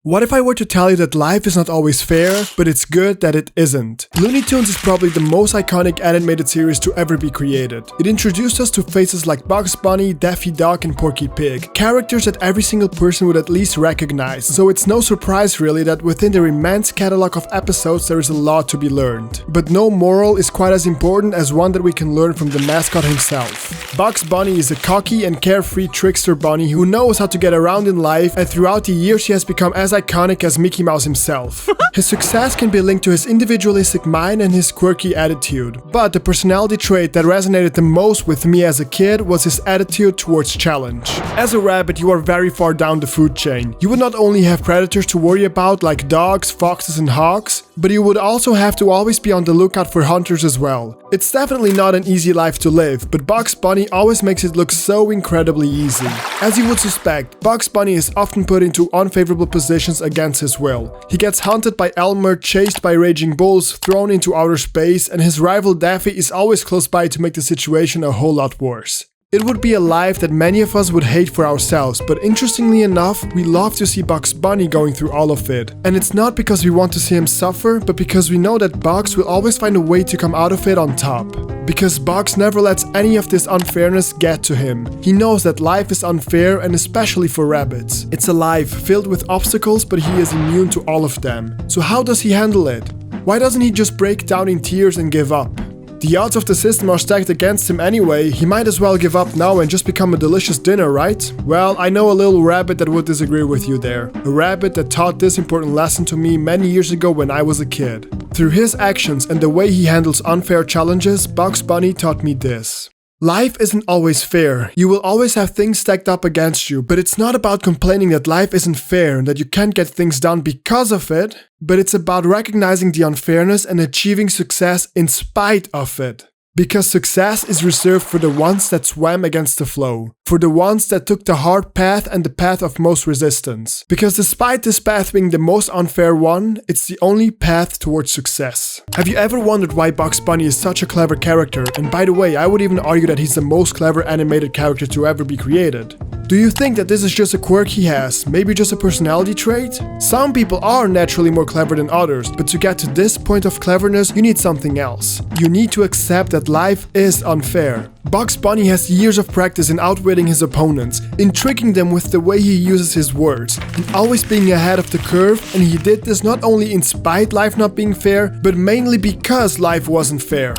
What if I were to tell you that life is not always fair, but it's good that it isn't? Looney Tunes is probably the most iconic animated series to ever be created. It introduced us to faces like Bugs Bunny, Daffy Duck, and Porky Pig, characters that every single person would at least recognize, so it's no surprise really that within their immense catalog of episodes there is a lot to be learned. But no moral is quite as important as one that we can learn from the mascot himself. Bugs Bunny is a cocky and carefree trickster bunny who knows how to get around in life, and throughout the years he has become as iconic as Mickey Mouse himself. His success can be linked to his individualistic mind and his quirky attitude. But the personality trait that resonated the most with me as a kid was his attitude towards challenge. As a rabbit, you are very far down the food chain. You would not only have predators to worry about like dogs, foxes, and hawks, but you would also have to always be on the lookout for hunters as well. It's definitely not an easy life to live, but Bugs Bunny always makes it look so incredibly easy. As you would suspect, Bugs Bunny is often put into unfavorable positions against his will. He gets hunted by Elmer, chased by raging bulls, thrown into outer space, and his rival Daffy is always close by to make the situation a whole lot worse. It would be a life that many of us would hate for ourselves, but interestingly enough, we love to see Bugs Bunny going through all of it. And it's not because we want to see him suffer, but because we know that Bugs will always find a way to come out of it on top. Because Bugs never lets any of this unfairness get to him. He knows that life is unfair, and especially for rabbits. It's a life filled with obstacles, but he is immune to all of them. So how does he handle it? Why doesn't he just break down in tears and give up? The odds of the system are stacked against him anyway, he might as well give up now and just become a delicious dinner, right? Well, I know a little rabbit that would disagree with you there. A rabbit that taught this important lesson to me many years ago when I was a kid. Through his actions and the way he handles unfair challenges, Bugs Bunny taught me this. Life isn't always fair. You will always have things stacked up against you, but it's not about complaining that life isn't fair and that you can't get things done because of it, but it's about recognizing the unfairness and achieving success in spite of it. Because success is reserved for the ones that swam against the flow, for the ones that took the hard path and the path of most resistance. Because despite this path being the most unfair one, it's the only path towards success. Have you ever wondered why Bugs Bunny is such a clever character? And by the way, I would even argue that he's the most clever animated character to ever be created. Do you think that this is just a quirk he has? Maybe just a personality trait? Some people are naturally more clever than others, but to get to this point of cleverness, you need something else. You need to accept that life is unfair. Bugs Bunny has years of practice in outwitting his opponents, in tricking them with the way he uses his words, and always being ahead of the curve, and he did this not only in spite life not being fair, but mainly because life wasn't fair.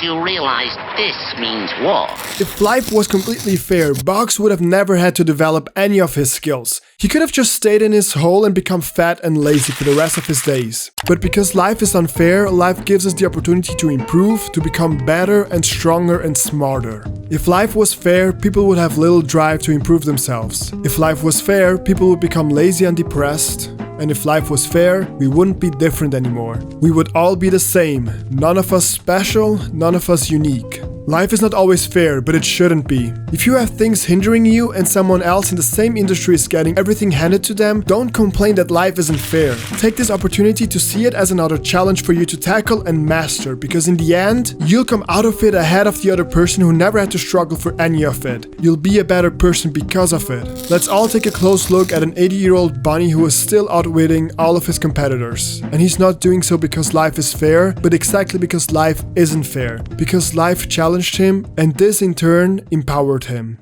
You realize this means war. If life was completely fair, Bugs would have never had to develop any of his skills. He could have just stayed in his hole and become fat and lazy for the rest of his days. But because life is unfair, life gives us the opportunity to improve, to become better and stronger and smarter. If life was fair, people would have little drive to improve themselves. If life was fair, people would become lazy and depressed. And if life was fair, we wouldn't be different anymore. We would all be the same. None of us special, none of us unique. Life is not always fair, but it shouldn't be. If you have things hindering you and someone else in the same industry is getting everything handed to them, don't complain that life isn't fair. Take this opportunity to see it as another challenge for you to tackle and master, because in the end, you'll come out of it ahead of the other person who never had to struggle for any of it. You'll be a better person because of it. Let's all take a close look at an 80-year-old bunny who is still outwitting all of his competitors. And he's not doing so because life is fair, but exactly because life isn't fair. Because life challenged him, and this in turn empowered him.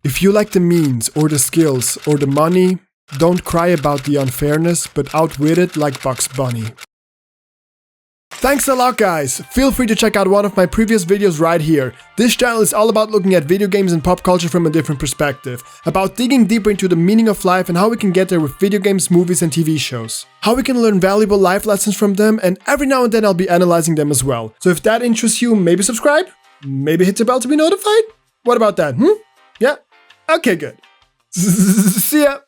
If you lack the means or the skills or the money, don't cry about the unfairness, but outwit it like Bugs Bunny. Thanks a lot, guys! Feel free to check out one of my previous videos right here. This channel is all about looking at video games and pop culture from a different perspective, about digging deeper into the meaning of life and how we can get there with video games, movies and TV shows. How we can learn valuable life lessons from them, and every now and then I'll be analyzing them as well. So if that interests you, maybe subscribe? Maybe hit the bell to be notified? What about that, Yeah? Okay, good. See ya!